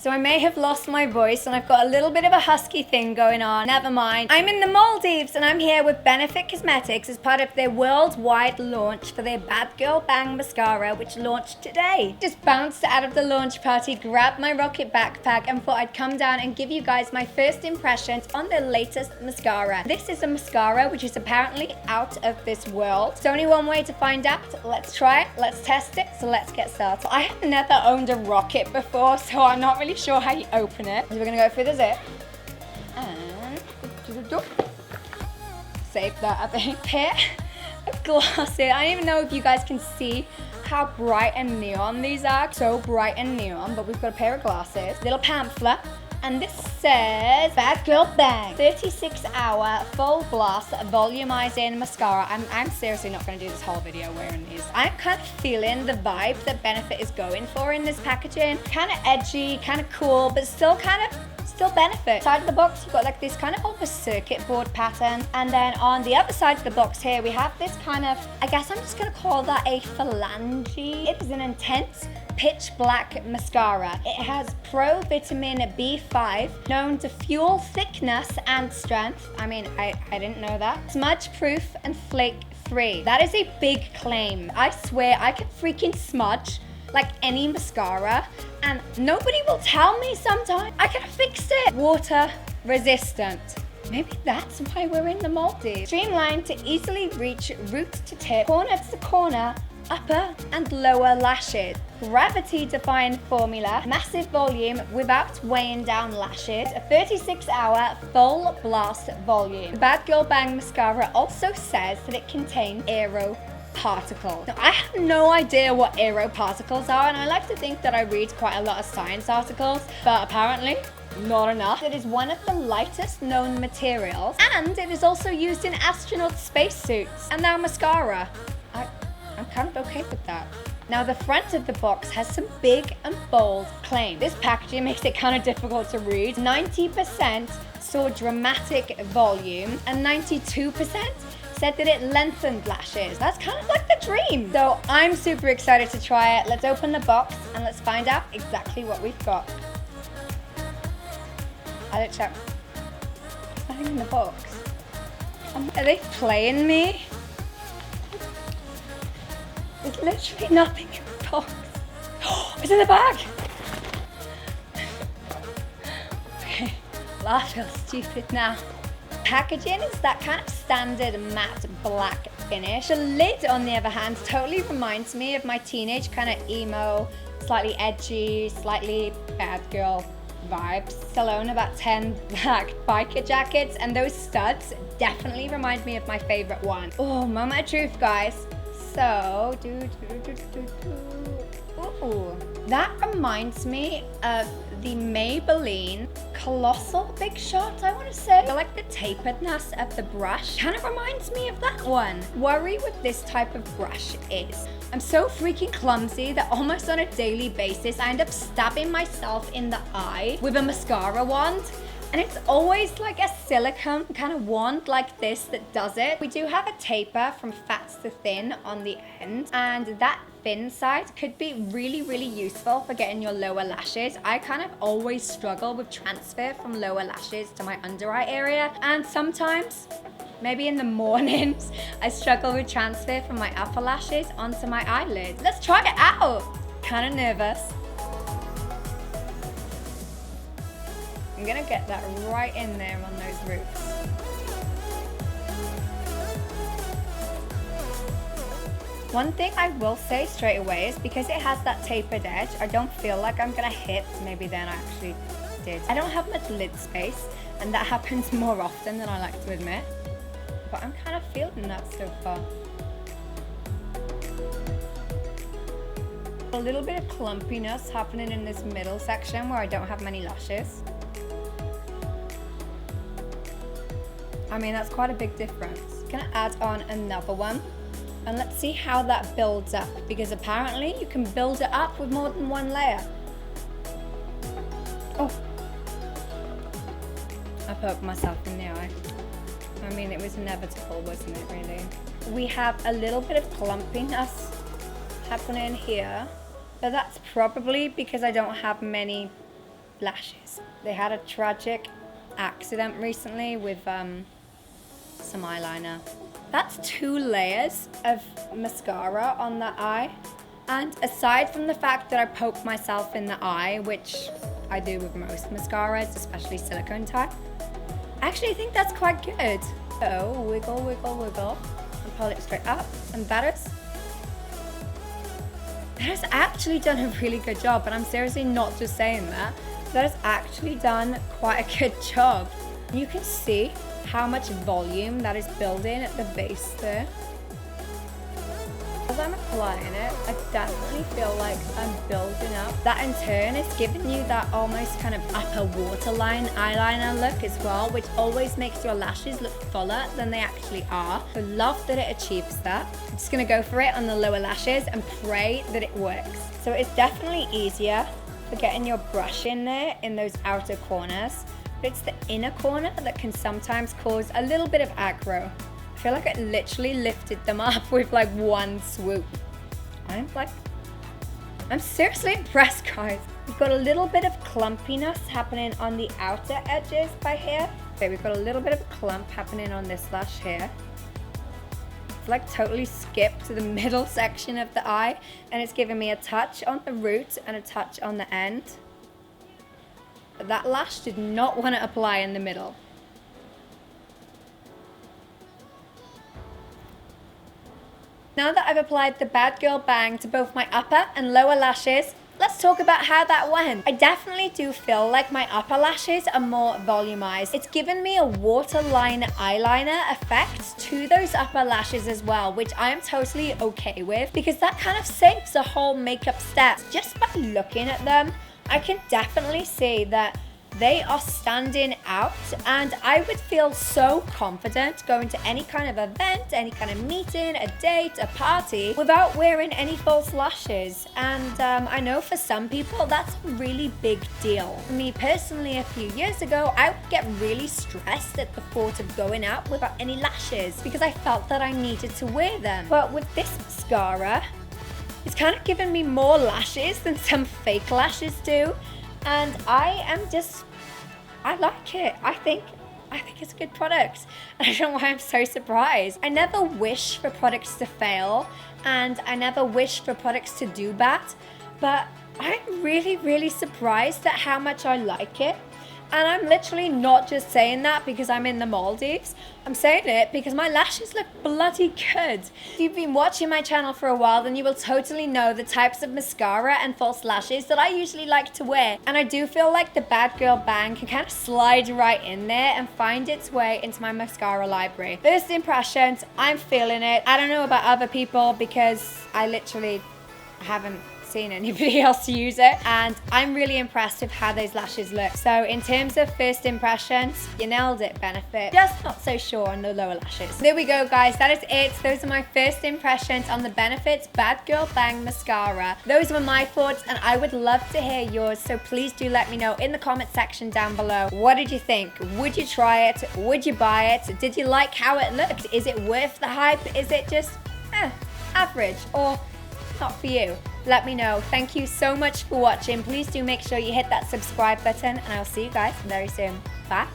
So I may have lost my voice and I've got a little bit of a husky thing going on. Never mind. I'm in the Maldives and I'm here with Benefit Cosmetics as part of their worldwide launch for their Badgal Bang mascara, which launched today. Just bounced out of the launch party, grabbed my rocket backpack and thought I'd come down and give you guys my first impressions on their latest mascara. This is a mascara which is apparently out of this world. There's only one way to find out. Let's try it, let's test it, so let's get started. I have never owned a rocket before, so I'm not really sure how you open it. So we're gonna go through the zip. And save that a bit. Pair of glasses. I don't even know if you guys can see how bright and neon these are. So bright and neon, but we've got a pair of glasses. Little pamphlet. And this says Badgal Bang 36-hour full blast volumizing mascara. I'm seriously not going to do this whole video wearing these. I'm kind of feeling the vibe that Benefit is going for in this packaging. Kind of edgy, kind of cool, but still Benefit. Side of the box, you've got like this kind of almost circuit board pattern. And then on the other side of the box here, we have this kind of, I guess I'm just going to call that a phalange. It is an intense pitch black mascara. It has pro vitamin B5, known to fuel thickness and strength. I mean, I didn't know that. Smudge proof and flake free. That is a big claim. I swear I can freaking smudge like any mascara and nobody will tell me sometimes. I could have fixed it. Water resistant. Maybe that's why we're in the Maldives. Streamlined to easily reach root to tip, corner to corner, upper and lower lashes. Gravity defying formula, massive volume without weighing down lashes, a 36-hour full blast volume. The Badgal Bang mascara also says that it contains aero particles. Now, I have no idea what aero particles are, and I like to think that I read quite a lot of science articles, but apparently not enough. It is one of the lightest known materials, and it is also used in astronaut spacesuits. And now mascara. I'm kind of okay with that. Now the front of the box has some big and bold claims. This packaging makes it kind of difficult to read. 90% saw dramatic volume and 92% said that it lengthened lashes. That's kind of like the dream. So I'm super excited to try it. Let's open the box and let's find out exactly what we've got. I don't check. There's nothing in the box. Are they playing me? There's literally nothing in the box. Oh, it's in the bag! Okay, well, I feel stupid now. Packaging is that kind of standard matte black finish. The lid, on the other hand, totally reminds me of my teenage kind of emo, slightly edgy, slightly bad girl vibes. Still own about 10 black biker jackets, and those studs definitely remind me of my favorite one. Oh, moment of truth, guys. So, ooh, that reminds me of the Maybelline Colossal Big Shot, I want to say. I like the taperedness of the brush. Kind of reminds me of that one. Worry with this type of brush is I'm so freaking clumsy that almost on a daily basis I end up stabbing myself in the eye with a mascara wand. And it's always like a silicone kind of wand like this that does it. We do have a taper from fat to thin on the end, and that thin side could be really, really useful for getting your lower lashes. I kind of always struggle with transfer from lower lashes to my under eye area, and sometimes, maybe in the mornings, I struggle with transfer from my upper lashes onto my eyelids. Let's try it out. Kind of nervous. I'm gonna get that right in there on those roots. One thing I will say straight away is because it has that tapered edge, I don't feel like I'm gonna hit. Maybe then I actually did. I don't have much lid space, and that happens more often than I like to admit. But I'm kind of feeling that so far. A little bit of clumpiness happening in this middle section where I don't have many lashes. I mean, that's quite a big difference. Gonna add on another one, and let's see how that builds up, because apparently you can build it up with more than one layer. Oh, I poked myself in the eye. I mean, it was inevitable, wasn't it, really? We have a little bit of clumpiness happening here, but that's probably because I don't have many lashes. They had a tragic accident recently with some eyeliner. That's 2 layers of mascara on the eye. And aside from the fact that I poked myself in the eye, which I do with most mascaras, especially silicone type, I actually think that's quite good. So wiggle, wiggle, wiggle, and pull it straight up. And that has actually done a really good job. And I'm seriously not just saying that. That has actually done quite a good job. You can see how much volume that is building at the base there. As I'm applying it, I definitely feel like I'm building up. That in turn is giving you that almost kind of upper waterline eyeliner look as well, which always makes your lashes look fuller than they actually are. So love that it achieves that. I'm just gonna go for it on the lower lashes and pray that it works. So it's definitely easier for getting your brush in there in those outer corners. But it's the inner corner that can sometimes cause a little bit of aggro. I feel like it literally lifted them up with like one swoop. I'm seriously impressed, guys. We've got a little bit of clumpiness happening on the outer edges by here. Okay, we've got a little bit of a clump happening on this lash here. It's like totally skipped to the middle section of the eye, and it's giving me a touch on the root and a touch on the end. But that lash did not want to apply in the middle. Now that I've applied the Badgal Bang to both my upper and lower lashes, let's talk about how that went. I definitely do feel like my upper lashes are more volumized. It's given me a waterline eyeliner effect to those upper lashes as well, which I am totally okay with because that kind of saves the whole makeup step. Just by looking at them, I can definitely see that they are standing out, and I would feel so confident going to any kind of event, any kind of meeting, a date, a party, without wearing any false lashes. And I know for some people that's a really big deal. For me personally, a few years ago, I would get really stressed at the thought of going out without any lashes because I felt that I needed to wear them. But with this mascara, it's kind of given me more lashes than some fake lashes do. And I like it. I think it's a good product. I don't know why I'm so surprised. I never wish for products to fail, and I never wish for products to do bad, but I'm really, really surprised at how much I like it. And I'm literally not just saying that because I'm in the Maldives. I'm saying it because my lashes look bloody good. If you've been watching my channel for a while, then you will totally know the types of mascara and false lashes that I usually like to wear. And I do feel like the Badgal Bang can kind of slide right in there and find its way into my mascara library. First impressions, I'm feeling it. I don't know about other people because I literally haven't seen anybody else use it, and I'm really impressed with how those lashes look. So in terms of first impressions, you nailed it, Benefit. Just not so sure on the lower lashes. There we go, guys. That is it. Those are my first impressions on the Benefit's Badgal Bang mascara. Those were my thoughts, and I would love to hear yours, so please do let me know in the comment section down below. What did you think? Would you try it? Would you buy it? Did you like how it looked? Is it worth the hype? Is it just average or not for you? Let me know. Thank you so much for watching. Please do make sure you hit that subscribe button, and I'll see you guys very soon. Bye.